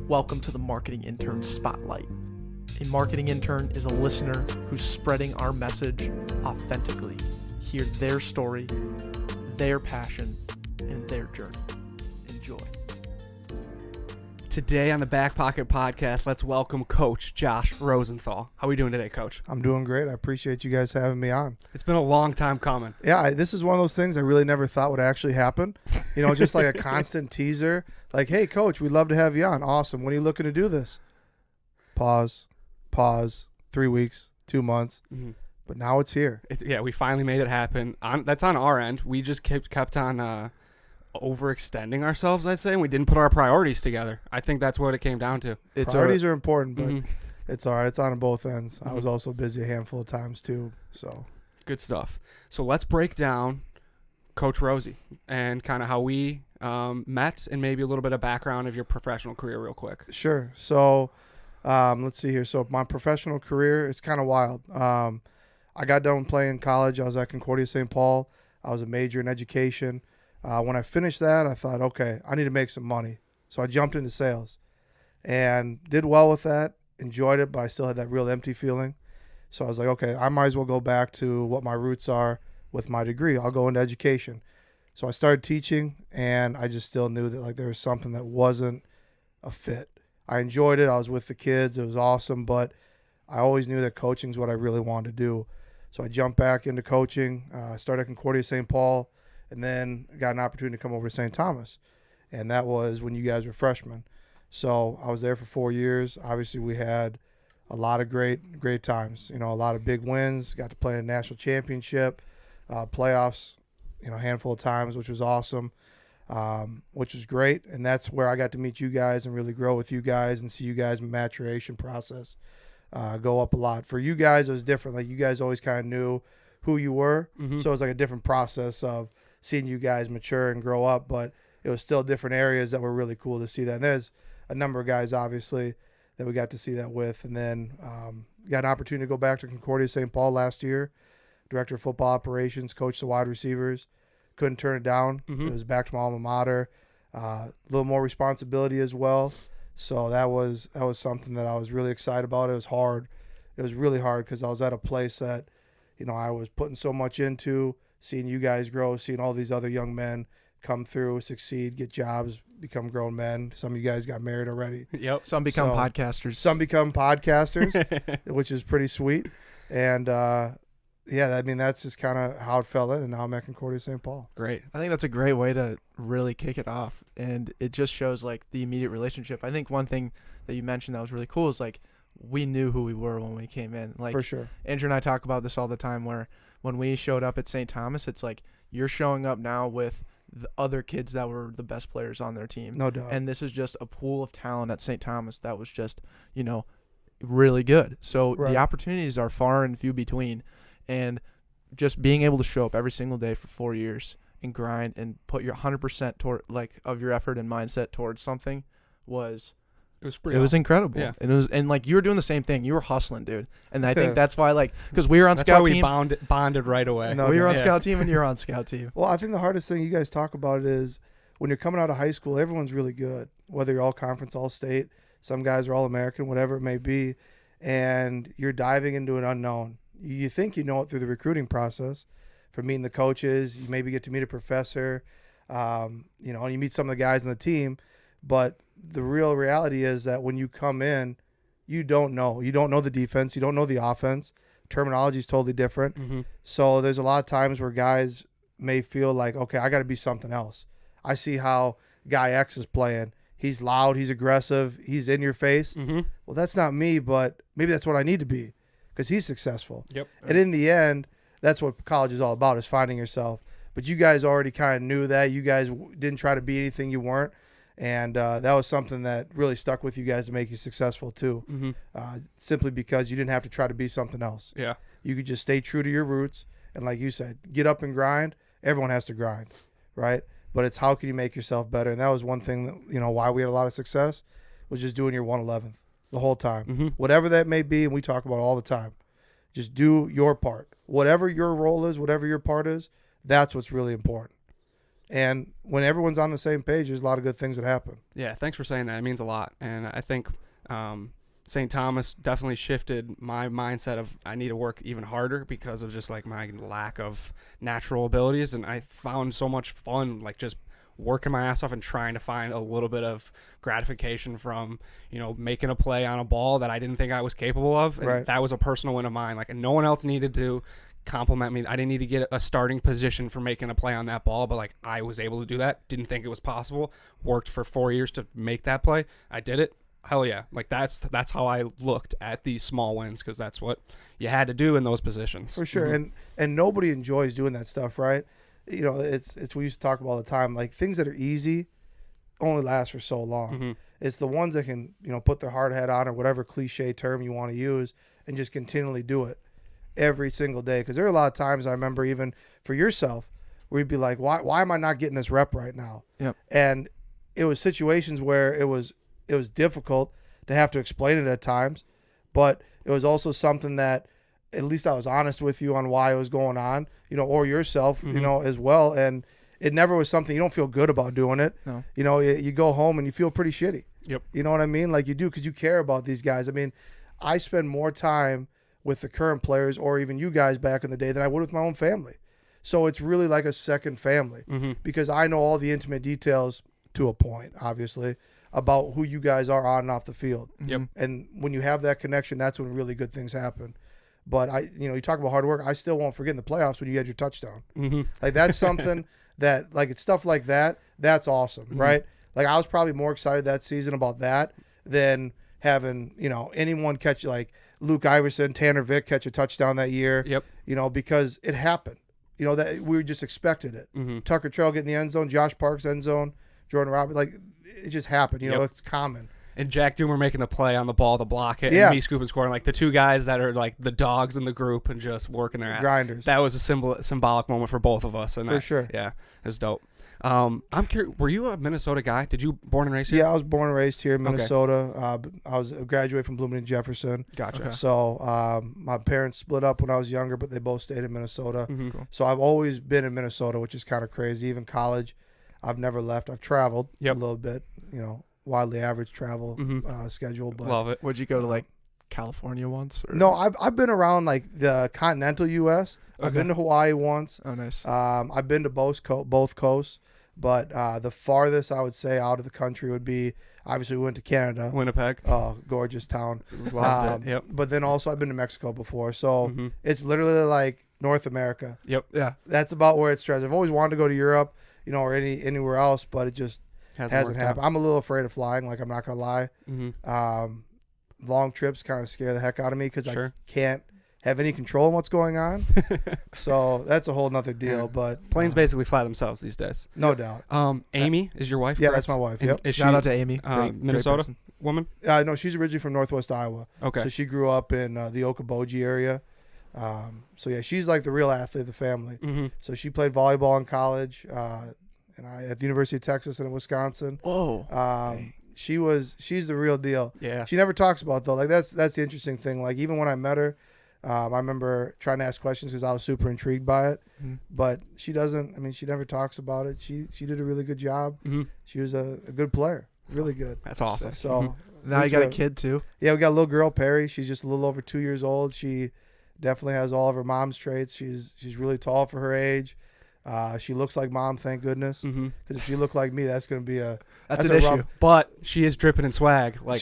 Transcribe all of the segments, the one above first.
Welcome to the Marketing Intern Spotlight. A marketing intern is a listener who's spreading our message authentically. Hear their story, their passion, and their journey. Enjoy. Today on the Backpocket podcast, let's welcome Coach Josh Rosenthal. How are we doing today, Coach? I'm doing great. I appreciate you guys having me on. It's been a long time coming. Yeah, this is one of those things I really never thought would actually happen. You know, just like a constant teaser. Like, hey, Coach, we'd love to have you on. Awesome. When are you looking to do this? Pause. 3 weeks, 2 months. Mm-hmm. But now it's here. We finally made it happen. That's on our end. We just kept on overextending ourselves, I'd say, and we didn't put our priorities together. I think that's what it came down to. Priorities are important, but mm-hmm. It's all right. It's on both ends. Mm-hmm. I was also busy a handful of times too. So good stuff. So let's break down Coach Rosie and kind of how we met and maybe a little bit of background of your professional career real quick. Sure. So let's see here. So my professional career, it's kind of wild. I got done playing college. I was at Concordia St. Paul. I was a major in education. When I finished that, I thought, okay, I need to make some money. So I jumped into sales and did well with that, enjoyed it, but I still had that real empty feeling. So I was like, okay, I might as well go back to what my roots are with my degree. I'll go into education. So I started teaching, and I just still knew that like there was something that wasn't a fit. I enjoyed it. I was with the kids. It was awesome, but I always knew that coaching is what I really wanted to do. So I jumped back into coaching. I started at Concordia St. Paul, and then got an opportunity to come over to St. Thomas. And that was when you guys were freshmen. So I was there for 4 years. Obviously, we had a lot of great times. You know, a lot of big wins. Got to play in a national championship, playoffs, you know, a handful of times, which was awesome, which was great. And that's where I got to meet you guys and really grow with you guys and see you guys' maturation process go up a lot. For you guys, it was different. Like, you guys always kind of knew who you were. Mm-hmm. So it was like a different process of seeing you guys mature and grow up, but it was still different areas that were really cool to see that. And there's a number of guys, obviously, that we got to see that with. And then got an opportunity to go back to Concordia St. Paul last year, director of football operations, coached the wide receivers. Couldn't turn it down. Mm-hmm. It was back to my alma mater. A little more responsibility as well. So that was something that I was really excited about. It was hard. It was really hard because I was at a place that, you know, I was putting so much into, seeing you guys grow, seeing all these other young men come through, succeed, get jobs, become grown men. Some of you guys got married already. Yep. Some become podcasters. Some become podcasters, which is pretty sweet. And, yeah, I mean, that's just kind of how it fell in, and now I'm at Concordia St. Paul. Great. I think that's a great way to really kick it off, and it just shows, like, the immediate relationship. I think one thing that you mentioned that was really cool is, like, we knew who we were when we came in. Like, for sure. Andrew and I talk about this all the time, where when we showed up at St. Thomas, it's like you're showing up now with the other kids that were the best players on their team. No doubt. And this is just a pool of talent at St. Thomas that was just, you know, really good. So the opportunities are far and few between, and just being able to show up every single day for 4 years and grind and put your 100% toward, like, of your effort and mindset towards something was incredible. Yeah. And like, you were doing the same thing. You were hustling, dude. And I think that's why, like, because we were on scout team. We bonded right away. We were on scout team and you're on scout team. Well, I think the hardest thing you guys talk about is when you're coming out of high school, everyone's really good, whether you're all conference, all state, some guys are all American, whatever it may be. And you're diving into an unknown. You think you know it through the recruiting process, from meeting the coaches. You maybe get to meet a professor, you know, and you meet some of the guys on the team. But the real reality is that when you come in, you don't know. You don't know the defense. You don't know the offense. Terminology is totally different. Mm-hmm. So there's a lot of times where guys may feel like, okay, I got to be something else. I see how guy X is playing. He's loud. He's aggressive. He's in your face. Mm-hmm. Well, that's not me, but maybe that's what I need to be, because he's successful. Yep. And in the end, that's what college is all about, is finding yourself. But you guys already kind of knew that. You guys didn't try to be anything you weren't. And that was something that really stuck with you guys to make you successful too. Mm-hmm. Simply because you didn't have to try to be something else. Yeah. You could just stay true to your roots. And like you said, get up and grind. Everyone has to grind, right? But it's how can you make yourself better. And that was one thing that, you know, why we had a lot of success was just doing your 111th the whole time. Mm-hmm. Whatever that may be, and we talk about it all the time. Just do your part. Whatever your role is, whatever your part is, that's what's really important. And when everyone's on the same page, there's a lot of good things that happen. Yeah, thanks for saying that. It means a lot. And I think St. Thomas definitely shifted my mindset of I need to work even harder because of just like my lack of natural abilities. And I found so much fun, like just working my ass off and trying to find a little bit of gratification from, making a play on a ball that I didn't think I was capable of. And that was a personal win of mine. Like, and no one else needed to compliment me. I didn't need to get a starting position for making a play on that ball, but like I was able to do that. Didn't think it was possible. Worked for 4 years to make that play. I did it. Hell yeah. Like that's how I looked at these small wins, because that's what you had to do in those positions. For sure. And nobody enjoys doing that stuff, right? It's we used to talk about all the time. Like things that are easy only last for so long. It's the ones that can, put their hard hat on, or whatever cliche term you want to use, and just continually do it every single day. Because there are a lot of times I remember, even for yourself, where you'd be like, why am I not getting this rep right now? Yep. And it was situations where it was difficult to have to explain it at times, but it was also something that at least I was honest with you on why it was going on, or yourself, as well. And it never was something you don't feel good about doing it. No. You go home and you feel pretty shitty. Yep. You know what I mean? Like you do, because you care about these guys. I mean, I spend more time with the current players, or even you guys back in the day, than I would with my own family. So it's really like a second family, because I know all the intimate details to a point, obviously, about who you guys are on and off the field. Yep. And when you have that connection, that's when really good things happen. But you talk about hard work. I still won't forget in the playoffs when you had your touchdown. Like that's something that, like, it's stuff like that. That's awesome, right? Like I was probably more excited that season about that than having, anyone catch, like Luke Iverson, Tanner Vick catch a touchdown that year. Yep. Because it happened. That we just expected it. Tucker Trail getting the end zone, Josh Parks end zone, Jordan Roberts, like it just happened. It's common. And Jack Doomer making the play on the ball to block it, and me scooping scoring, like the two guys that are like the dogs in the group and just working their ass. Grinders. That was a symbolic moment for both of us. And for sure. Yeah, it was dope. I'm curious, were you a Minnesota guy? Did you born and raised here? Yeah, I was born and raised here in Minnesota. Okay. I was a graduate from Bloomington Jefferson. Gotcha. Okay. So my parents split up when I was younger, but they both stayed in Minnesota. Cool. So I've always been in Minnesota, which is kind of crazy. Even college, I've never left. I've traveled a little bit, wildly average travel schedule. But love it. Would you go to like California once? Or? No, I've been around like the continental U.S. I've been to Hawaii once. Oh, nice. I've been to both coasts, but the farthest I would say out of the country would be, obviously we went to Canada. Winnipeg. Oh, gorgeous town. Loved it. Yep. But then also I've been to Mexico before, so it's literally like North America. Yep. Yeah. That's about where it stretches. I've always wanted to go to Europe, or anywhere else, but it just hasn't happened. I'm a little afraid of flying, like I'm not gonna lie. Long trips kind of scare the heck out of me, because I can't have any control on what's going on. So that's a whole nother deal. Yeah. But planes basically fly themselves these days. No doubt. Amy is your wife? Yeah, correct? that's my wife. Yep. Shout out to Amy. Minnesota great woman? No, she's originally from Northwest Iowa. Okay. So she grew up in the Okoboji area. So yeah, she's like the real athlete of the family. So she played volleyball in college, and I at the University of Texas and in Wisconsin. Whoa. She's the real deal. Yeah. She never talks about it, though. Like that's the interesting thing. Like even when I met her, I remember trying to ask questions because I was super intrigued by it. But she doesn't. I mean, she never talks about it. She did a really good job. She was a good player. Really good. That's awesome. So now you got a kid too. Yeah, we got a little girl, Perry. She's just a little over 2 years old. She definitely has all of her mom's traits. She's really tall for her age. She looks like mom, thank goodness. Because if she looked like me, that's going to be that's an issue. Rough, but she is dripping in swag. Like,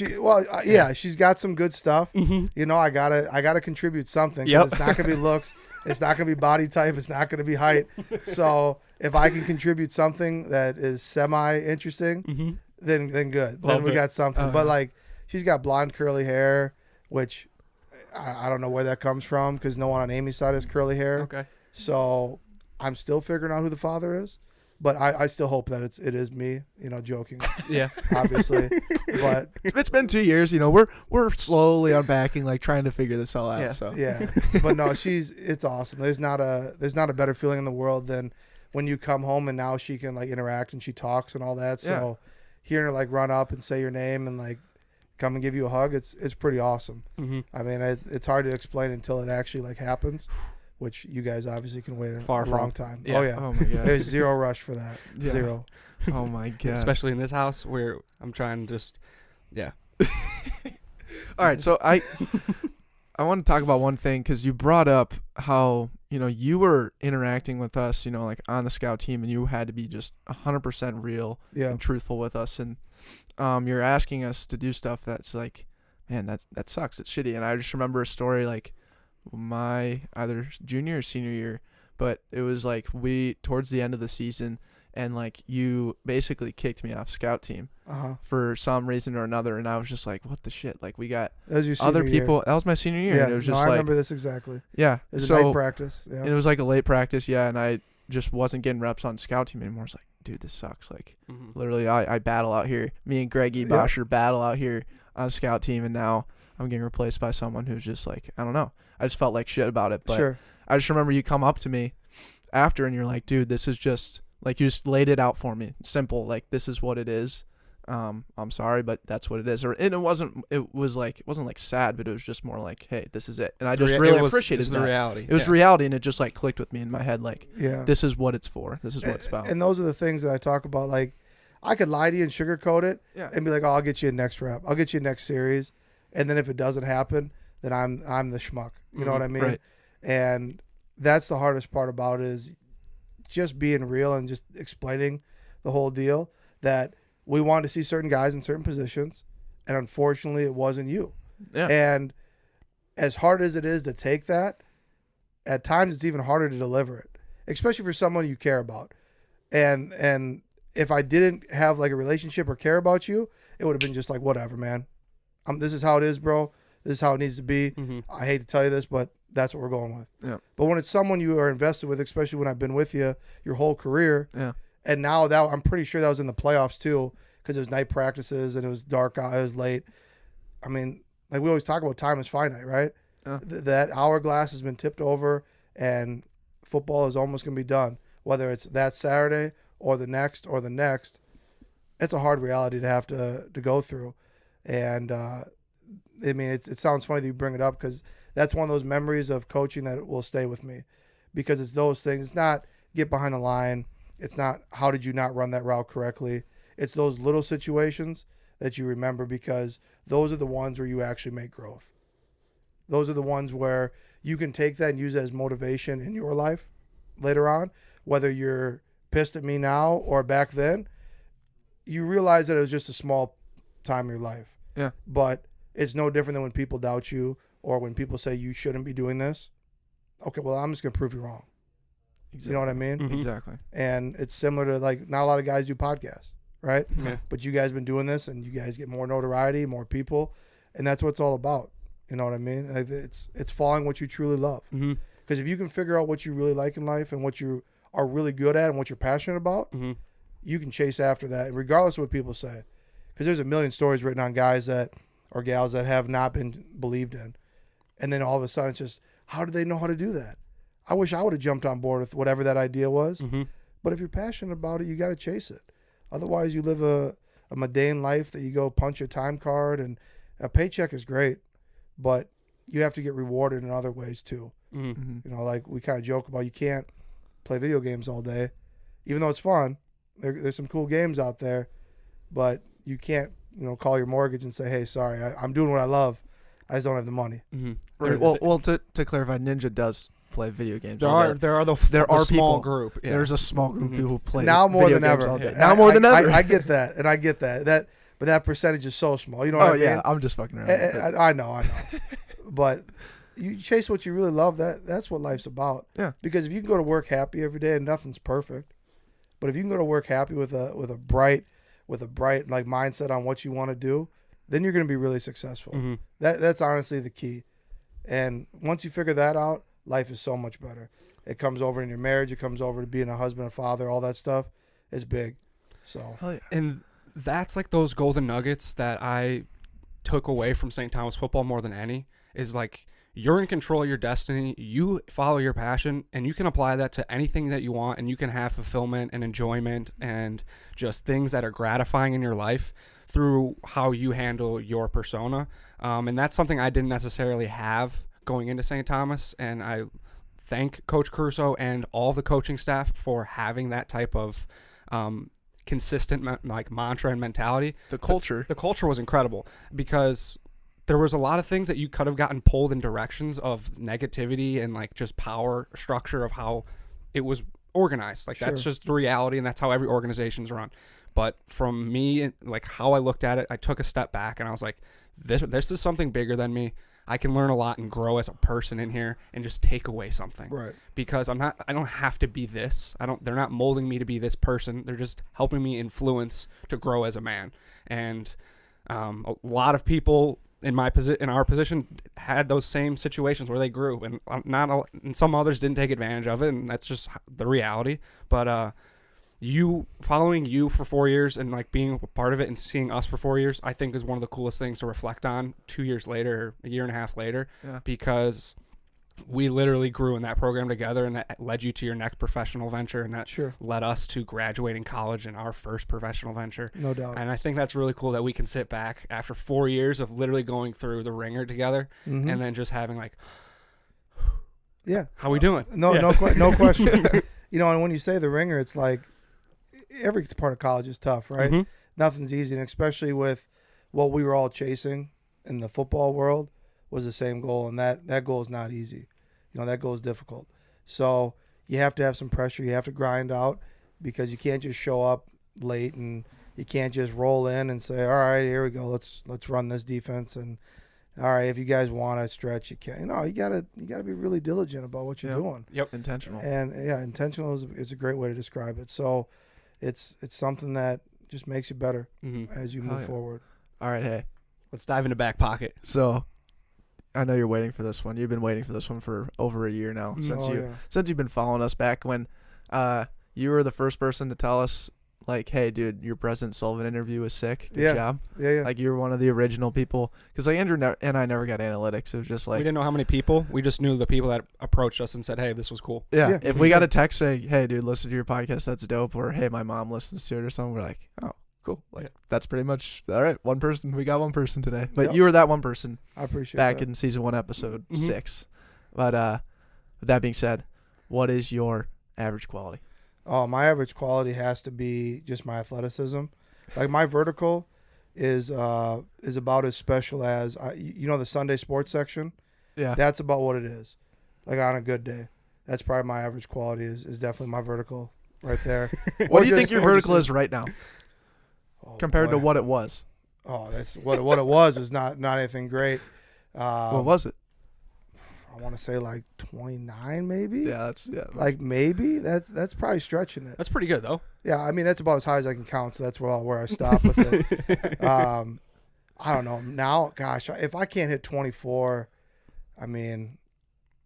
she's got some good stuff. I gotta contribute something. Yep. It's not going to be looks. It's not going to be body type. It's not going to be height. So if I can contribute something that is semi interesting, then good. Then we got something. But like, she's got blonde curly hair, which I don't know where that comes from, because no one on Amy's side has curly hair. Okay. So I'm still figuring out who the father is, but I still hope that it is me. Joking. Yeah. Obviously, but it's been 2 years. We're slowly unpacking, like trying to figure this all out. Yeah. So yeah, but no, it's awesome. There's not a better feeling in the world than when you come home and now she can like interact and she talks and all that. So hearing her like run up and say your name and like come and give you a hug, it's pretty awesome. I mean, it's hard to explain until it actually like happens. which you guys obviously can wait Far a from. long time. Yeah. Oh yeah, Oh my god. there's zero rush for that. Yeah. Zero. Oh my god. Especially in this house where I'm trying to just, yeah. All right, so I want to talk about one thing because you brought up how you were interacting with us, like on the scout team, and you had to be just 100% real Yeah. and truthful with us, and you're asking us to do stuff that's like, man, that sucks. It's shitty. And I just remember a story like my either junior or senior year, but it was like towards the end of the season, and like you basically kicked me off scout team for some reason or another, and I was just like, what the shit? Like we got That was your senior other people. year. That was my senior year. Yeah, And it was no, just I like, remember this exactly. yeah. It was So a night practice. Yeah. and it was like a late practice, yeah, and I just wasn't getting reps on scout team anymore. I was like, dude, this sucks. Like literally, I battle out here. Me and Greg Ebosher battle out here on scout team, and now I'm getting replaced by someone who's just like, I don't know. I just felt like shit about it, but Sure. I just remember you come up to me after, and you're like, dude, this is just like, you just laid it out for me, simple. Like, this is what it is. I'm sorry, but that's what it is. And it wasn't like sad, but it was just more like, hey, this is it. And I just really appreciated the that. reality. It was reality, and it just like clicked with me in my head. Like, Yeah. this is what it's for. This is what it's about. And those are the things that I talk about. Like, I could lie to you and sugarcoat it Yeah. and be like, oh, I'll get you a next rep. I'll get you a next series. And then if it doesn't happen, then I'm the schmuck. You know what I mean? Right. And that's the hardest part about it, is just being real and just explaining the whole deal, that we wanted to see certain guys in certain positions, and unfortunately it wasn't you. Yeah. And as hard as it is to take that, at times it's even harder to deliver it, especially for someone you care about. And if I didn't have like a relationship or care about you, it would have been just like, whatever, man. This is how it is, bro. This is how it needs to be. I hate to tell you this, but that's what we're going with. Yeah. But when it's someone you are invested with, especially when I've been with you your whole career, Yeah. and now that I'm pretty sure that was in the playoffs too, because it was night practices and it was dark out, it was late. I mean, like we always talk about, time is finite, right? Yeah. That hourglass has been tipped over, and football is almost going to be done. Whether it's that Saturday or the next or the next, it's a hard reality to have to go through. And I mean, it sounds funny that you bring it up, because that's one of those memories of coaching that will stay with me, because it's those things. It's not get behind the line. It's not how did you not run that route correctly. It's those little situations that you remember, because those are the ones where you actually make growth. Those are the ones where you can take that and use it as motivation in your life later on, whether you're pissed at me now or back then. You realize that it was just a small time in your life. Yeah. But it's no different than when people doubt you, or when people say you shouldn't be doing this. Okay, well, I'm just going to prove you wrong. Exactly. You know what I mean? Exactly. And it's similar to, like, not a lot of guys do podcasts, right? Yeah. But you guys been doing this, and you guys get more notoriety, more people, and that's what it's all about. You know what I mean? Like, it's following what you truly love. Because if you can figure out what you really like in life and what you are really good at and what you're passionate about, you can chase after that, regardless of what people say. Because there's a million stories written on guys that or gals that have not been believed in, and then all of a sudden it's just, how do they know how to do that? I wish I would have jumped on board with whatever that idea was. But if you're passionate about it, you got to chase it. Otherwise, you live a mundane life that you go punch your time card, and a paycheck is great, but you have to get rewarded in other ways too. You know, like we kind of joke about, you can't play video games all day, even though it's fun. There's some cool games out there, but you can't, call your mortgage and say, hey, sorry, I'm doing what I love. I just don't have the money. Right. Well, to clarify, Ninja does play video games. There are small people group. Yeah. There's a small group of people who play now more video than games ever. all day. Now more than ever. I get that, and I get that. But that percentage is so small. You know what I mean? Yeah, I'm just fucking around. I know. But you chase what you really love. That's what life's about. Yeah. Because if you can go to work happy every day, and nothing's perfect, but if you can go to work happy with a bright like mindset on what you want to do, then you're going to be really successful. That's honestly the key. And once you figure that out, life is so much better. It comes over in your marriage. It comes over to being a husband, a father, all that stuff is big. So, Hell yeah. And that's like those golden nuggets that I took away from St. Thomas football more than any, is like, you're in control of your destiny. You follow your passion, and you can apply that to anything that you want, and you can have fulfillment and enjoyment and just things that are gratifying in your life through how you handle your persona. And that's something I didn't necessarily have going into St. Thomas, and I thank Coach Caruso and all the coaching staff for having that type of consistent mantra and mentality. The culture was incredible, because there was a lot of things that you could have gotten pulled in directions of negativity and like just power structure of how it was organized. Like that's just the reality, and that's how every organization's run. But from me, like how I looked at it, I took a step back and I was like, this is something bigger than me. I can learn a lot and grow as a person in here and just take away something. Right. Because I don't have to be this. They're not molding me to be this person. They're just helping me influence to grow as a man. And a lot of people in our position had those same situations where they grew, and and some others didn't take advantage of it, and that's just the reality. But following you for 4 years and like being a part of it and seeing us for 4 years, I think is one of the coolest things to reflect on 2 years later, a year and a half later, because we literally grew in that program together, and that led you to your next professional venture, and that led us to graduating college and our first professional venture. No doubt. And I think that's really cool that we can sit back after 4 years of literally going through the ringer together, and then just having like, how we doing? No question. And when you say the ringer, it's like every part of college is tough, right? Mm-hmm. Nothing's easy, and especially with what we were all chasing in the football world was the same goal, and that goal is not easy. That goal is difficult. So you have to have some pressure. You have to grind out, because you can't just show up late, and you can't just roll in and say, all right, here we go. Let's run this defense, and all right, if you guys want to stretch, you can. You gotta be really diligent about what you're doing. Yep, intentional. And intentional is a great way to describe it. So it's something that just makes you better as you move forward. All right, hey, let's dive into Backpocket. So I know you're waiting for this one. You've been waiting for this one for over a year now, since you've been following us back when you were the first person to tell us, like, hey, dude, your President Sullivan interview was sick. Good job. Yeah. Like, you were one of the original people. Because, like, Andrew and I never got analytics. It was just like, we didn't know how many people. We just knew the people that approached us and said, hey, this was cool. Yeah. If we got a text saying, hey, dude, listen to your podcast, that's dope. Or, hey, my mom listens to it or something. We're like, oh, cool. Like, that's pretty much, all right, one person. We got one person today. But you were that one person. I appreciate back that. in season 1, episode 6. But with that being said, what is your average quality? Oh, my average quality has to be just my athleticism. Like, my vertical is about as special as the Sunday sports section. Yeah, that's about what it is. Like, on a good day, that's probably my average quality is definitely my vertical right there. What do you think your vertical is right now compared to what it was? Oh, that's what it was not anything great. What was it? I want to say like 29, maybe. Yeah, like maybe that's probably stretching it. That's pretty good though. Yeah, I mean that's about as high as I can count, so that's where I stop with it. I don't know now. Gosh, if I can't hit 24, I mean,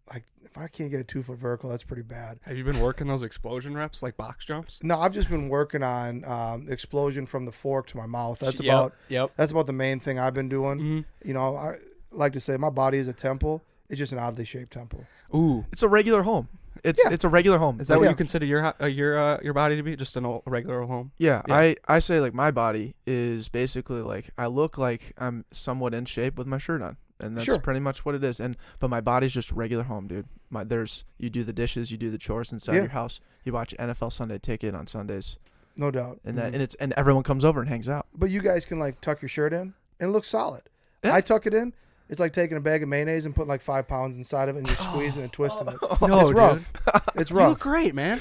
like if I can't get a 2-foot vertical, that's pretty bad. Have you been working those explosion reps like box jumps? No, I've just been working on explosion from the fork to my mouth. That's that's about the main thing I've been doing. I like to say my body is a temple. It's just an oddly shaped temple. Ooh, it's a regular home. It's a regular home. Is that what you consider your body to be? Just a regular home? Yeah. I say like my body is basically like I look like I'm somewhat in shape with my shirt on, and that's pretty much what it is. But my body's just regular home, dude. You do the dishes, you do the chores inside your house. You watch NFL Sunday Ticket on Sundays. No doubt. And everyone comes over and hangs out. But you guys can like tuck your shirt in and it looks solid. Yeah. I tuck it in. It's like taking a bag of mayonnaise and putting like 5 pounds inside of it and just squeezing and twisting it. No, it's rough. It's rough. You look great, man.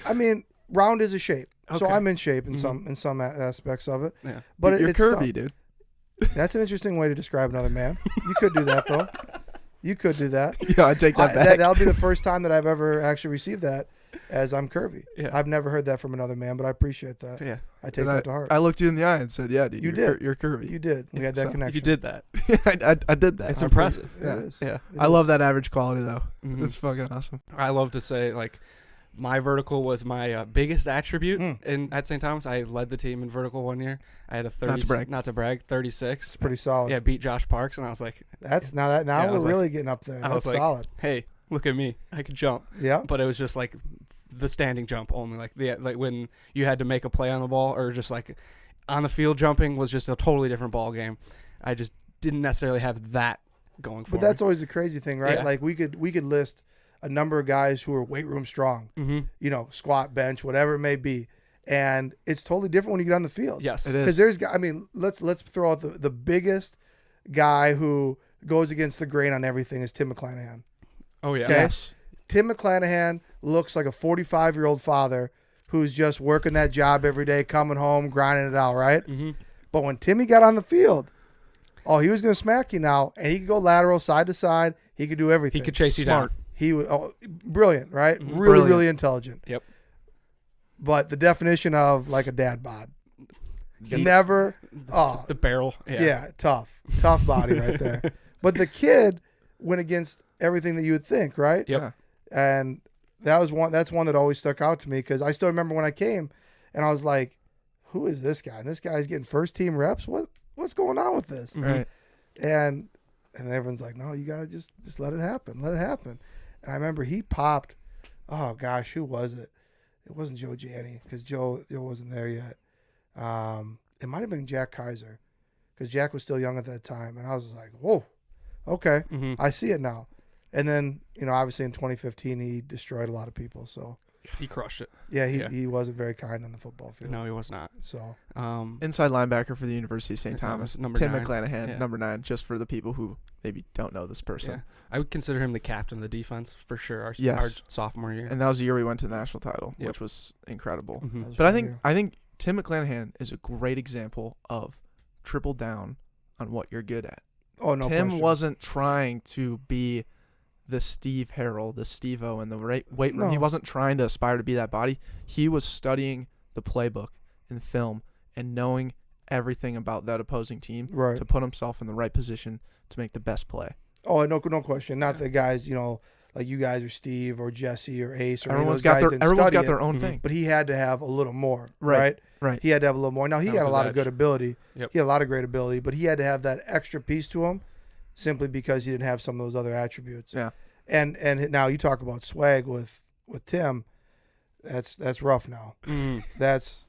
I mean, round is a shape. Okay. So I'm in shape in some aspects of it. Yeah. But you're it's curvy, dude. That's an interesting way to describe another man. You could do that, though. You could do that. Yeah, I take that back. That'll be the first time that I've ever actually received that as I'm curvy. Yeah. I've never heard that from another man, but I appreciate that. Yeah. I take that to heart. I looked you in the eye and said, yeah, dude, you're curvy. You did. We had that connection. You did that. I did that. It's impressive. It is. Yeah. I love that average quality, though. It's fucking awesome. I love to say, like, my vertical was my biggest attribute at St. Thomas. I led the team in vertical one year. I had a 30, not to brag, 36. It's pretty solid. Yeah, beat Josh Parks, and I was like, now we're really getting up there. That's solid. Hey, look at me. I could jump. Yeah. But it was just like the standing jump only. Like when you had to make a play on the ball or just like on the field jumping was just a totally different ball game. I just didn't necessarily have that going for me. But that's always the crazy thing, right? Yeah. Like we could list a number of guys who are weight room strong, you know, squat, bench, whatever it may be. And it's totally different when you get on the field. Yes, It is. Because there's, I mean, let's throw out the biggest guy who goes against the grain on everything is Tim McClanahan. Oh yeah. Okay? Yes. Tim McClanahan looks like a 45-year-old father who's just working that job every day, coming home, grinding it out, right? But when Timmy got on the field, oh, he was going to smack you now, and he could go lateral, side to side. He could do everything. He could chase you Smart. down. He was brilliant, right? Really, Brilliant. really intelligent. Yep. But the definition of like a dad bod. He- Never. Oh, The barrel. yeah, tough body right there. But the kid went against everything that you would think, right? Yep. Yeah. And that's one that always stuck out to me because I still remember when I came and I was like, who is this guy? And this guy's getting first team reps. What's going on with this? Right. And everyone's like, no, you gotta just let it happen. Let it happen. And I remember he popped, oh gosh, who was it? It wasn't Joe Janney because Joe wasn't there yet. It might have been Jack Kaiser because Jack was still young at that time. And I was like, whoa, okay, I see it now. And then, you know, obviously in 2015, he destroyed a lot of people. So He crushed it. yeah, he wasn't very kind on the football field. No, he was not. So Inside linebacker for the University of St. Thomas, number Tim 9. McClanahan, Yeah. number 9, just for the people who maybe don't know this person. Yeah. I would consider him the captain of the defense for sure. Our Yes. sophomore year. And that was the year we went to the national title, Yep. which was incredible. Mhm. that was But I fun think year. I think Tim McClanahan is a great example of triple down on what you're good at. Oh no, Tim question. wasn't trying to be the Steve Harrell, the Steve-O in the weight room. He No. wasn't trying to aspire to be that body. He was studying the playbook and film and knowing everything about that opposing team right. to put himself in the right position to make the best play. Oh, no question. Not the guys, you know, like you guys or Steve or Jesse or Ace or any of Everyone's those got guys their didn't everyone's study got it, their own Mhm. thing. but he had to have a little more, Right. right? Right. He had to have a little more. Now he That had was a his lot of edge. good ability. Yep. He had a lot of great ability, but he had to have that extra piece to him, simply because he didn't have some of those other attributes. Yeah. And now you talk about swag with Tim. That's rough now. That's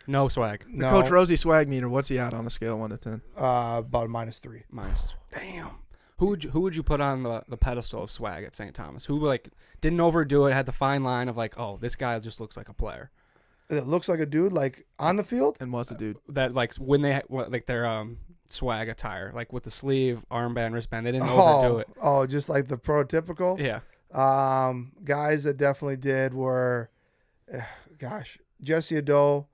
No swag. no Coach Rosie swag meter, what's he at on a scale of 1 to 10? about -3. Minus. Damn. Who would you put on the pedestal of swag at St. Thomas? Who like didn't overdo it, had the fine line of like, oh, this guy just looks like a player. It looks like a dude like on the field. And was a dude. That like when they like their swag attire, like with the sleeve, armband, wristband, they didn't overdo it. Oh, just like the prototypical. Yeah. Guys that definitely did were, Jesse Ado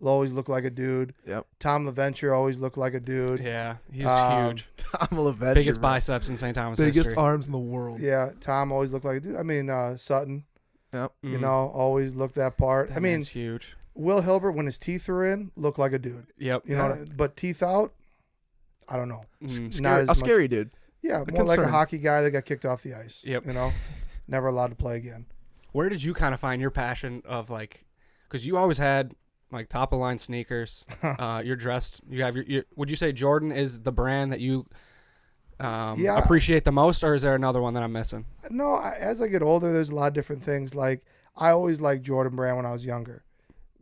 always looked like a dude. Yep. Tom LaVenture always looked like a dude. Yeah. He's huge. Tom LaVenture. Biggest biceps in St. Thomas Biggest history. arms in the world. Yeah, Tom always looked like a dude. I mean, Sutton, Yep. you know, always looked that part. That I mean, man's huge. Will Hilbert, when his teeth were in, looked like a dude. Yep. You know, but teeth out, I don't know. Mm. Not as A much. scary dude. Yeah, a more like a concern. hockey guy that got kicked off the ice. Yep. You know, never allowed to play again. Where did you kind of find your passion of like, because you always had like top of line sneakers. You're dressed. You have your. Would you say Jordan is the brand that you Yeah. appreciate the most, or is there another one that I'm missing? No, as I get older, there's a lot of different things. Like I always liked Jordan Brand when I was younger,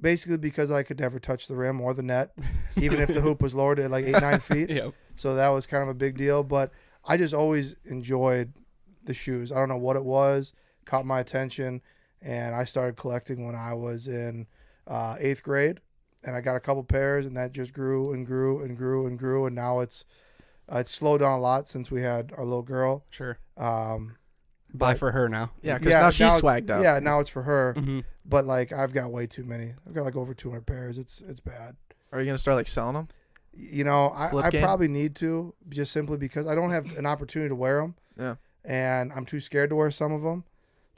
basically because I could never touch the rim or the net, even if the hoop was lowered at like 8-9 feet. Yep. So that was kind of a big deal. But I just always enjoyed the shoes. I don't know what it was, caught my attention, and I started collecting when I was in 8th grade, and I got a couple pairs, and that just grew and grew and grew and grew, and now it's slowed down a lot since we had our little girl. Sure. But- Buy for her now. Yeah, because now she's it's- swagged out. Yeah, now it's for her. Mm-hmm. But like I've got way too many. I've got like over 200 pairs. It's bad. Are you gonna start like selling them? You know, Flip I game? probably need to, just simply because I don't have an opportunity to wear them. Yeah. And I'm too scared to wear some of them.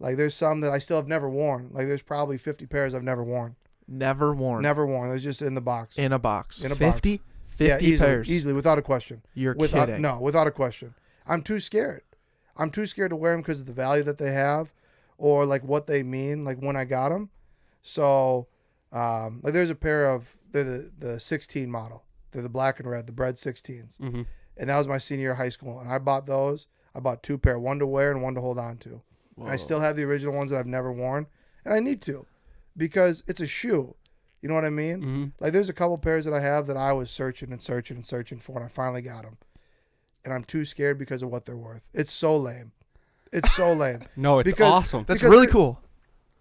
Like there's some that I still have never worn. Like there's probably 50 pairs I've never worn. Never worn. Never worn. They're just in the box. In a box. In a box. 50? Yeah, 50 easily, pairs. easily, without a question. You're Without, kidding. No, without a question. I'm too scared. I'm too scared to wear them because of the value that they have, or like what they mean. Like when I got them. So, like there's a pair of they're the 16 model. They're the black and red, the Bread 16s. Mm-hmm. And that was my senior year of high school. And I bought those. I bought 2 pair, one to wear and one to hold on to. And I still have the original ones that I've never worn. And I need to, because it's a shoe. You know what I mean? Mm-hmm. Like there's a couple pairs that I have that I was searching and searching and searching for, and I finally got them. And I'm too scared because of what they're worth. It's so lame. It's so lame. No, it's awesome. That's really cool.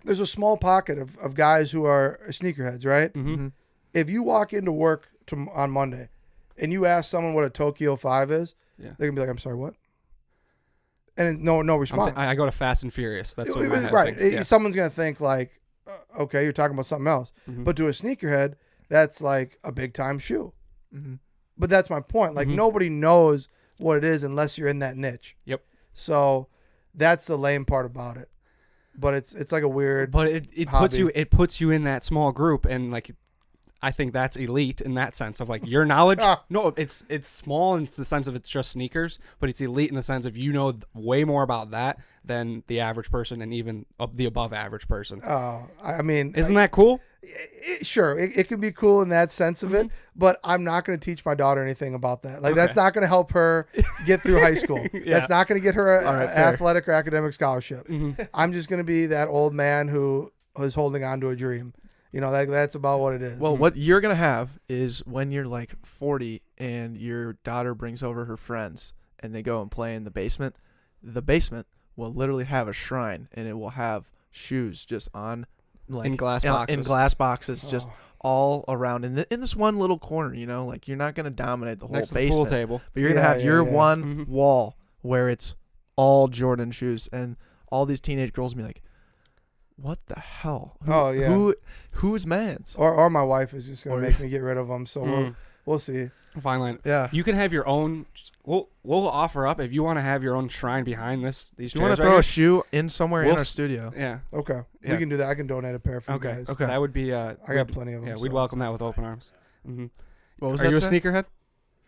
There's a small pocket of guys who are sneakerheads, right? Mm-hmm. If you walk into work on Monday and you ask someone what a Tokyo 5 is, they're going to be like, I'm sorry, what? And no response. I go to Fast and Furious. That's what my head right. thinks. Yeah. Someone's going to think like, okay, you're talking about something else. Mm-hmm. But to a sneakerhead, that's like a big time shoe. Mm-hmm. But that's my point. Like nobody knows what it is unless you're in that niche. Yep. So that's the lame part about it. But it's like a weird. But it puts you in that small group, and like I think that's elite in that sense of like your knowledge. No, it's small in the sense of it's just sneakers, but it's elite in the sense of you know way more about that than the average person and even the above average person. Oh, I mean, isn't that cool? Sure, it can be cool in that sense of it, but I'm not going to teach my daughter anything about that. Like that's not going to help her get through high school. That's not going to get her an athletic or academic scholarship. I'm just going to be that old man who is holding on to a dream. You know, that's about what it is. Well, what you're going to have is when you're like 40 and your daughter brings over her friends and they go and play in the basement will literally have a shrine, and it will have shoes just on like in glass boxes just all around in this one little corner, you know, like you're not going to dominate the whole next basement, to the pool table, but you're going to have your one wall where it's all Jordan shoes, and all these teenage girls will be like, what the hell? Who's man's? Or my wife is just going to make me get rid of them, so we'll see. Fine line. Yeah. You can have your own. We'll offer up if you want to have your own shrine behind these. Do you want to throw a shoe in somewhere in our studio? Yeah. Okay. Yeah. We can do that. I can donate a pair for you guys. Okay. That would be. I got plenty of them. Yeah, we'd welcome that with open arms. Mm-hmm. What was Are that? You a sneakerhead?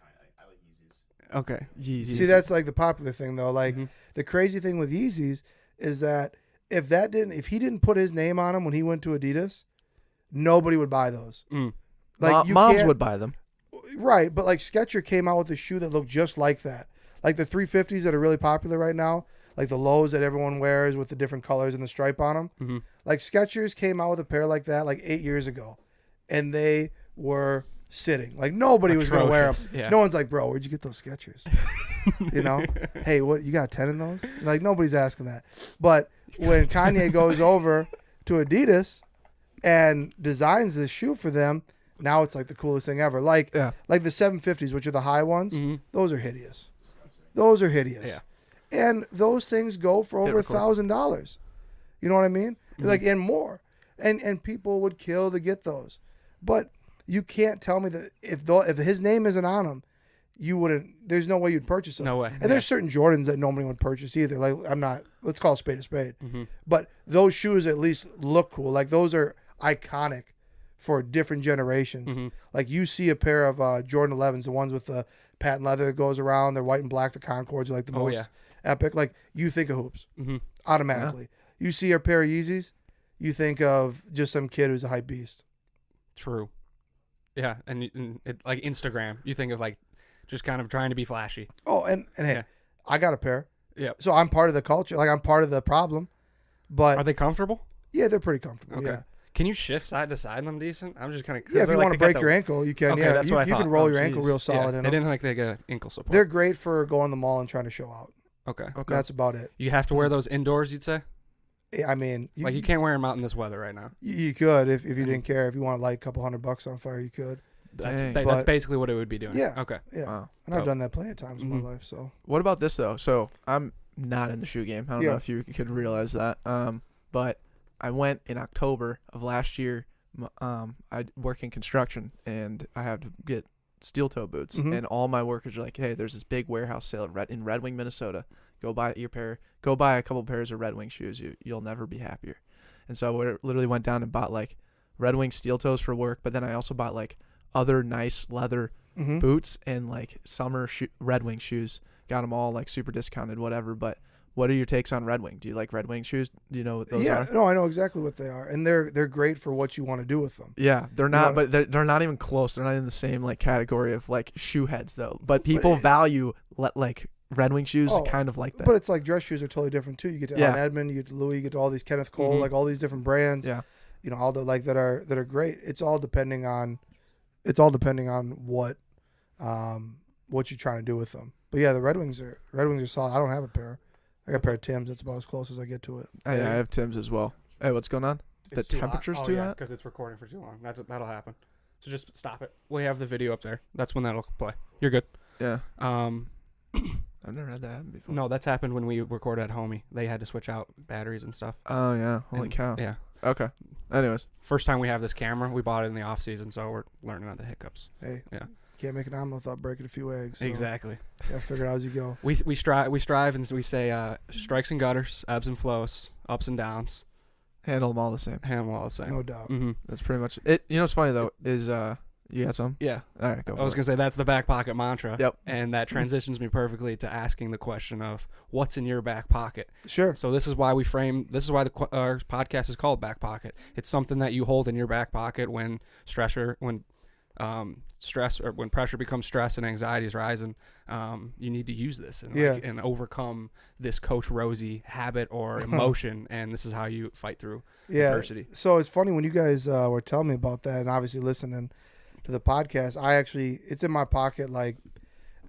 I like Yeezys. Okay. Yeezys. See, that's like the popular thing though. Like the crazy thing with Yeezys is that if he didn't put his name on them when he went to Adidas, nobody would buy those. Like moms would buy them. Right, but like Skechers came out with a shoe that looked just like that. Like the 350s that are really popular right now, like the lows that everyone wears with the different colors and the stripe on them. Like Skechers came out with a pair like that like 8 years ago, and they were sitting. Like nobody was going to wear them. Yeah. No one's like, bro, where'd you get those Skechers? You know? Hey, what, you got 10 in those? Like nobody's asking that. But when Kanye goes over to Adidas and designs this shoe for them, now it's like the coolest thing ever. Like the 750s, which are the high ones, those are hideous. Those are hideous. Yeah. And those things go for over $1,000. You know what I mean? Like, and more. And people would kill to get those. But you can't tell me that if his name isn't on them, you wouldn't. There's no way you'd purchase them. No way. And there's certain Jordans that nobody would purchase either. Like let's call a spade a spade. But those shoes at least look cool. Like those are iconic for different generations. Like you see a pair of Jordan 11s, the ones with the patent leather that goes around. They're white and black. The Concords are like the most epic. Like you think of hoops automatically. Yeah. You see a pair of Yeezys, you think of just some kid who's a hype beast. True. Yeah, and it, like Instagram, you think of like just kind of trying to be flashy. Oh, and hey, I got a pair. Yeah. So I'm part of the culture. Like I'm part of the problem. But are they comfortable? Yeah, they're pretty comfortable. Okay. Yeah. Can you shift side to side in them decent? I'm just kind of if you want to break your ankle, you can. Okay, yeah, that's what I you thought. can roll your ankle real solid in them. They didn't like they get ankle support. They're great for going to the mall and trying to show out. Okay. That's about it. You have to wear those indoors, you'd say? I mean, you can't wear them out in this weather right now. You could if you didn't care. If you want to light a couple $100 on fire, you could. That's basically what it would be doing. Yeah. Okay. Yeah. Wow. And I've done that plenty of times in my life. So. What about this though? So I'm not in the shoe game. I don't know if you could realize that. But I went in October of last year. I work in construction and I have to get steel toe boots, and all my workers are like, "Hey, there's this big warehouse sale in Red Wing, Minnesota. Go buy a couple pairs of Red Wing shoes. You'll never be happier." And so I literally went down and bought like Red Wing steel toes for work, but then I also bought like other nice leather boots and like summer Red Wing shoes. Got them all like super discounted, whatever. But what are your takes on Red Wing? Do you like Red Wing shoes? Do you know what those are? Yeah, no, I know exactly what they are, and they're great for what you want to do with them. Yeah, they're not, but they're not even close. They're not in the same like category of like shoe heads though. But people value like Red Wing shoes, kind of like that. But it's like dress shoes are totally different too. You get to Allen Edmond, you get to Louis, you get to all these Kenneth Cole, like all these different brands. Yeah, you know, all the like that are great. It's all depending on what you're trying to do with them. But yeah, the Red Wings are solid. I don't have a pair. I got a pair of Timbs. That's about as close as I get to it. I have Tim's as well. Hey, what's going on? The temperature's too hot? Because it's recording for too long. That'll happen. So just stop it. We have the video up there. That's when that'll play. You're good. Yeah. I've never had that happen before. No, that's happened when we recorded at Homie. They had to switch out batteries and stuff. Oh, yeah. Holy cow. Yeah. Okay. Anyways. First time we have this camera. We bought it in the off season, so we're learning on the hiccups. Hey. Yeah. Can't make an omelet without breaking a few eggs. So Exactly. gotta figure it out as you go. We strive and we say strikes and gutters, ebbs and flows, ups and downs. Handle them all the same. Handle them all the same. No doubt. Mm-hmm. That's pretty much it. You know what's funny, though, is you got some? Yeah. All right, go for it. I was going to say that's the back pocket mantra. Yep. And that transitions me perfectly to asking the question of what's in your back pocket. Sure. So this is why our podcast is called Back Pocket. It's something that you hold in your back pocket when stress or when pressure becomes stress and anxiety is rising. You need to use this and overcome this Coach Rosie habit or emotion, and this is how you fight through adversity. So it's funny when you guys were telling me about that, and obviously listening to the podcast, it's in my pocket like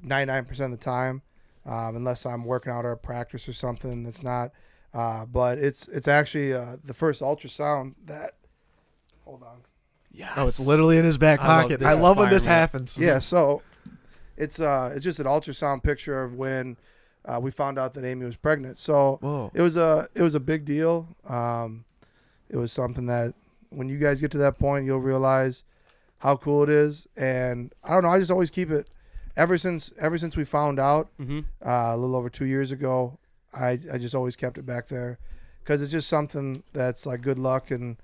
99% of the time, unless I'm working out or at practice or something that's not. But it's actually the first ultrasound that. Hold on. Yes. Oh, it's literally in his back pocket. I love when this happens. Yeah, so it's just an ultrasound picture of when we found out that Amy was pregnant. So Whoa. it was a big deal. It was something that when you guys get to that point, you'll realize how cool it is. And I don't know, I just always keep it. Ever since we found out a little over 2 years ago, I just always kept it back there because it's just something that's like good luck and.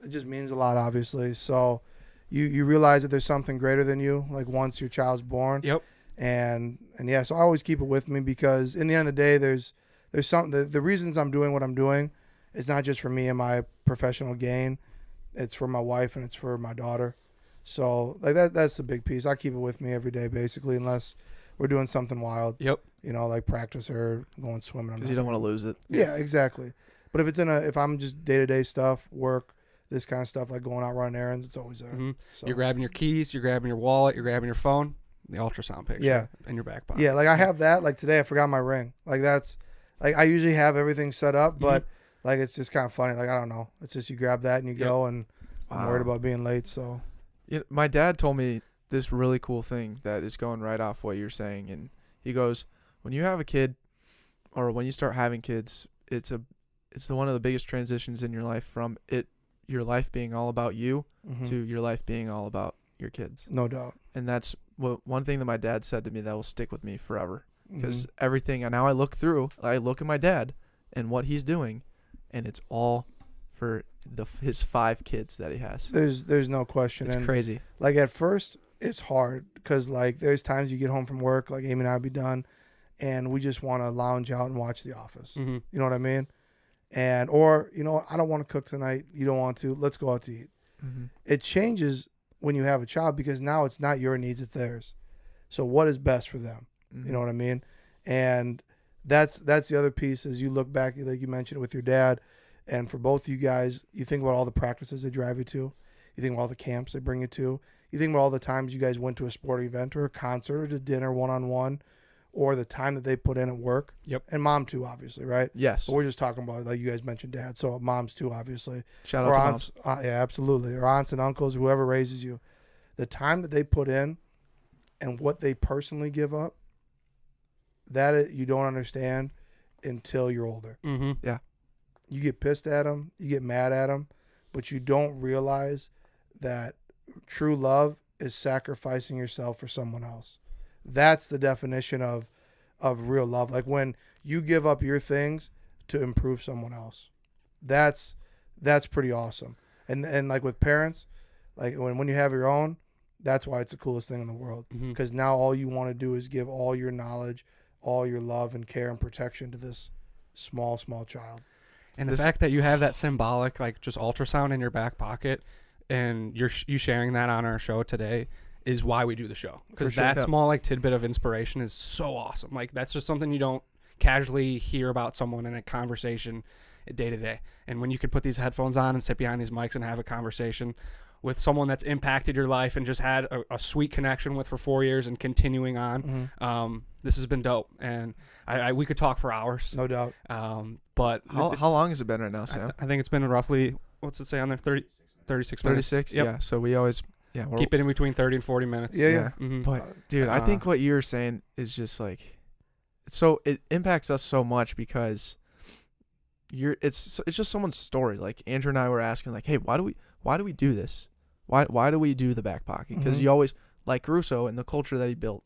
It just means a lot, obviously. So you realize that there's something greater than you, like once your child's born. Yep. And yeah, so I always keep it with me because in the end of the day, there's something. The reasons I'm doing what I'm doing, it's not just for me and my professional gain. It's for my wife and it's for my daughter. So like that's the big piece. I keep it with me every day, basically, unless we're doing something wild. Yep. You know, like practice or going swimming. Because you don't want to lose it. Yeah, exactly. But if I'm just day-to-day stuff, work, this kind of stuff, like going out running errands, it's always there. Mm-hmm. So. You're grabbing your keys, you're grabbing your wallet, you're grabbing your phone, the ultrasound picture in your back pocket. Yeah, like I have that. Like today I forgot my ring. Like that's, like I usually have everything set up, but like it's just kind of funny. Like I don't know. It's just you grab that and you go and I'm worried about being late. So my dad told me this really cool thing that is going right off what you're saying. And he goes, when you have a kid or when you start having kids, it's one of the biggest transitions in your life from your life being all about you to your life being all about your kids. No doubt. And that's one thing that my dad said to me that will stick with me forever. Because everything, and now I look at my dad and what he's doing, and it's all for his 5 kids that he has. There's no question. It's crazy. Like at first, it's hard because like there's times you get home from work, like Amy and I'll be done, and we just want to lounge out and watch The Office. You know what I mean? Or I don't want to cook tonight. You don't want to. Let's go out to eat. It changes when you have a child because now it's not your needs, it's theirs. So what is best for them? You know what I mean? And that's the other piece is you look back, like you mentioned with your dad, and for both of you guys, you think about all the practices they drive you to. You think about all the camps they bring you to. You think about all the times you guys went to a sporting event or a concert or to dinner one-on-one, or the time that they put in at work. Yep. And mom too, obviously, right? Yes. But we're just talking about, like you guys mentioned dad, so moms too, obviously. Shout out to aunts, moms. Yeah, absolutely. Or aunts and uncles, whoever raises you. The time that they put in and what they personally give up, that you don't understand until you're older. Yeah. You get pissed at them, you get mad at them, but you don't realize that true love is sacrificing yourself for someone else. That's the definition of real love. Like when you give up your things to improve someone else. That's pretty awesome. And like with parents, like when you have your own, that's why it's the coolest thing in the world. Because now all you want to do is give all your knowledge, all your love and care and protection to this small child. And the fact that you have that symbolic, like just ultrasound in your back pocket, and you sharing that on our show today is why we do the show. Because that small like tidbit of inspiration is so awesome. Like that's just something you don't casually hear about someone in a conversation day to day. And when you could put these headphones on and sit behind these mics and have a conversation with someone that's impacted your life and just had a sweet connection with for 4 years and continuing on. This has been dope, and we could talk for hours. No doubt. But How long has it been right now, Sam? I think it's been roughly, what's it say on there, 36 minutes. 36? Yep. Yeah, so we always Keep it in between 30 and 40 minutes. Yeah. Mm-hmm. But, dude, I think what you're saying is just like, it impacts us so much because it's just someone's story. Like Andrew and I were asking, like, hey, why do we do this? Why do we do the Backpocket? Because you always, like Russo and the culture that he built,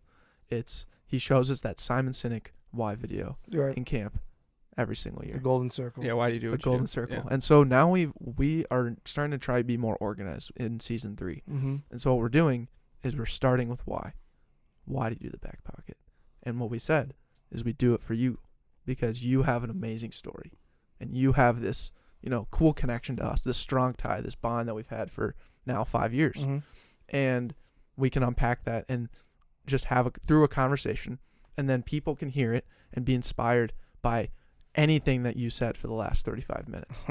he shows us that Simon Sinek why video in camp every single year. The golden circle. Yeah, why do you do the what golden you do? circle? Yeah. And so now we are starting to try to be more organized in season 3. Mm-hmm. And so what we're doing is we're starting with why. Why do you do the Backpocket? And what we said is we do it for you because you have an amazing story and you have this, cool connection to us, this strong tie, this bond that we've had for now 5 years. Mm-hmm. And we can unpack that and just have through a conversation, and then people can hear it and be inspired by anything that you said for the last 35 minutes.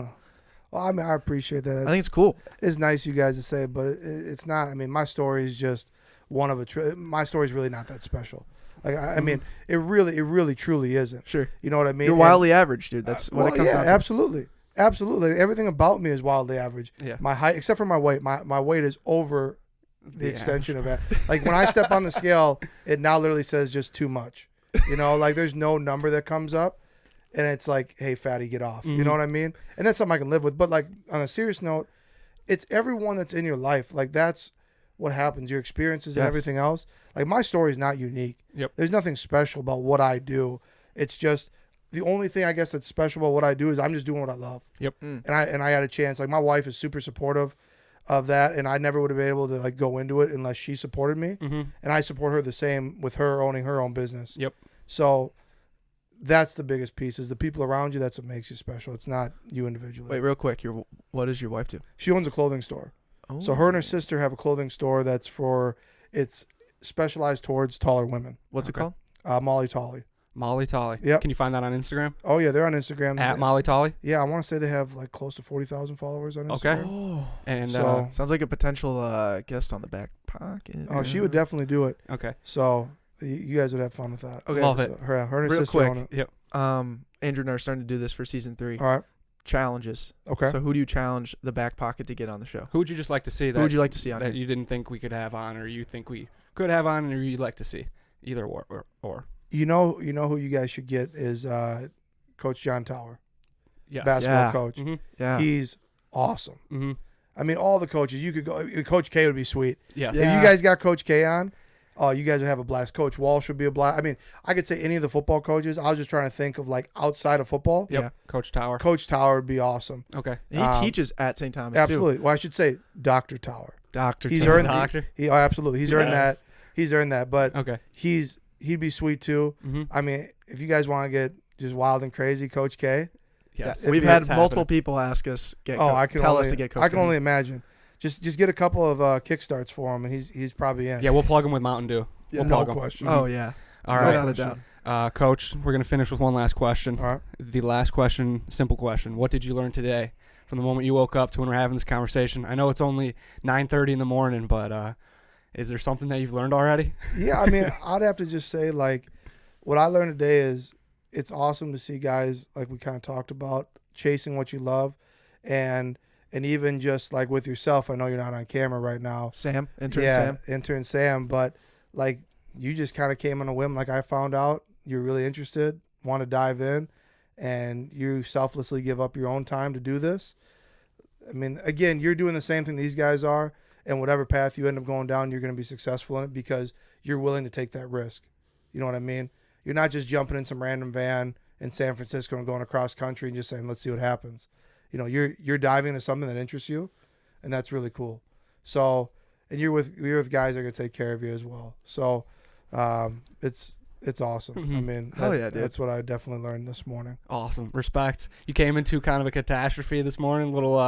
Well, I mean, I appreciate that. I think it's cool. It's nice you guys to say, but it's not. I mean, my story is just one of my story is really not that special. Like, I mean, it really, truly isn't. Sure. You know what I mean? You're wildly average, dude. That's what it comes down to. Absolutely. Absolutely. Everything about me is wildly average. Yeah. My height, except for my weight, my weight is over the extension of it. Like when I step on the scale, it now literally says just too much. Like there's no number that comes up. And it's like, hey, fatty, get off. Mm-hmm. You know what I mean? And that's something I can live with. But like on a serious note, it's everyone that's in your life. Like that's what happens. Your experiences and everything else. Like my story is not unique. Yep. There's nothing special about what I do. It's just the only thing I guess that's special about what I do is I'm just doing what I love. Yep. And I had a chance. Like my wife is super supportive of that, and I never would have been able to like go into it unless she supported me. Mm-hmm. And I support her the same with her owning her own business. Yep. So that's the biggest piece is the people around you. That's what makes you special. It's not you individually. Wait, real quick. What does your wife do? She owns a clothing store. Oh. So her and her sister have a clothing store it's specialized towards taller women. What's it called? Molly Tolly. Molly Tolly. Yep. Can you find that on Instagram? Oh yeah, they're on Instagram. At Molly Tolly? Yeah, I want to say they have like close to 40,000 followers on Instagram. Okay. Oh. And So- Sounds like a potential guest on the Backpocket. Oh, she would definitely do it. okay. So you guys would have fun with that. Okay. Love So it. her and her Real sister quick. own it. Yep. Andrew and I are starting to do this for season 3. All right. Challenges. Okay. So who do you challenge the Backpocket to get on the show? Who would you just like to see that Who would you like to see on that here? you didn't think we could have on, or you think we could have on, or you'd like to see? Either or. You know who you guys should get is Coach John Tower, Yes. basketball Yeah. coach. Mm-hmm. Yeah. He's awesome. Mm-hmm. I mean, all the coaches. You could go. Coach K would be sweet. Yes. If Yeah. you guys got Coach K on, oh, you guys would have a blast. Coach Walsh would be a blast. I mean, I could say any of the football coaches. I was just trying to think of like outside of football. Yep. Yeah. Coach Tower. Coach Tower would be awesome. Okay. And he teaches at St. Thomas Absolutely. Well, I should say Dr. Tower. too. Dr. He's Thomas. earned Doctor? absolutely. He's earned that. Yes. He's earned that. But Okay. he'd be sweet too. Mm-hmm. I mean, if you guys want to get just wild and crazy, Coach K. Yes. We've It's had multiple happening. people ask us I can tell only, us to get Coach I can K. only imagine. Just get a couple of kickstarts for him, and he's probably in. Yeah, we'll plug him with Mountain Dew. Yeah. We'll no plug him. question. Oh yeah. All Without right. a doubt. Coach, we're going to finish with one last question. All right. The last question, simple question. What did you learn today from the moment you woke up to when we're having this conversation? I know it's only 9:30 in the morning, but is there something that you've learned already? Yeah, I mean, I'd have to just say, like, what I learned today is it's awesome to see guys, like we kind of talked about, chasing what you love, and even just, like, with yourself. I know you're not on camera right now. Sam, intern Intern Sam, but, like, you just kind of came on a whim. Like, I found out you're really interested, want to dive in, and you selflessly give up your own time to do this. I mean, again, you're doing the same thing these guys are, and whatever path you end up going down, you're going to be successful in it because you're willing to take that risk. You know what I mean? You're not just jumping in some random van in San Francisco and going across country and just saying, let's see what happens. You know, you're diving into something that interests you, and that's really cool. So, and you're with guys that are going to take care of you as well. So, it's awesome. I mean, Hell yeah, dude. That's what I definitely learned this morning. Awesome. Respect. You came into kind of a catastrophe this morning, little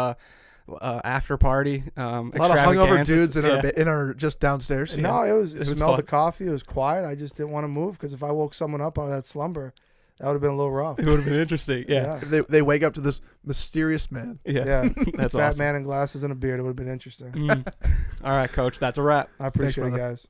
after party. A lot of hungover dudes in our just downstairs. No, it was smelled fun. the coffee. It was quiet. I just didn't want to move because if I woke someone up out of that slumber, That would have been a little rough. It would have been interesting. Yeah. They wake up to this mysterious man. Yeah. That's Fat awesome. man in glasses and a beard. It would have been interesting. All right, Coach. That's a wrap. I appreciate it, brother. guys.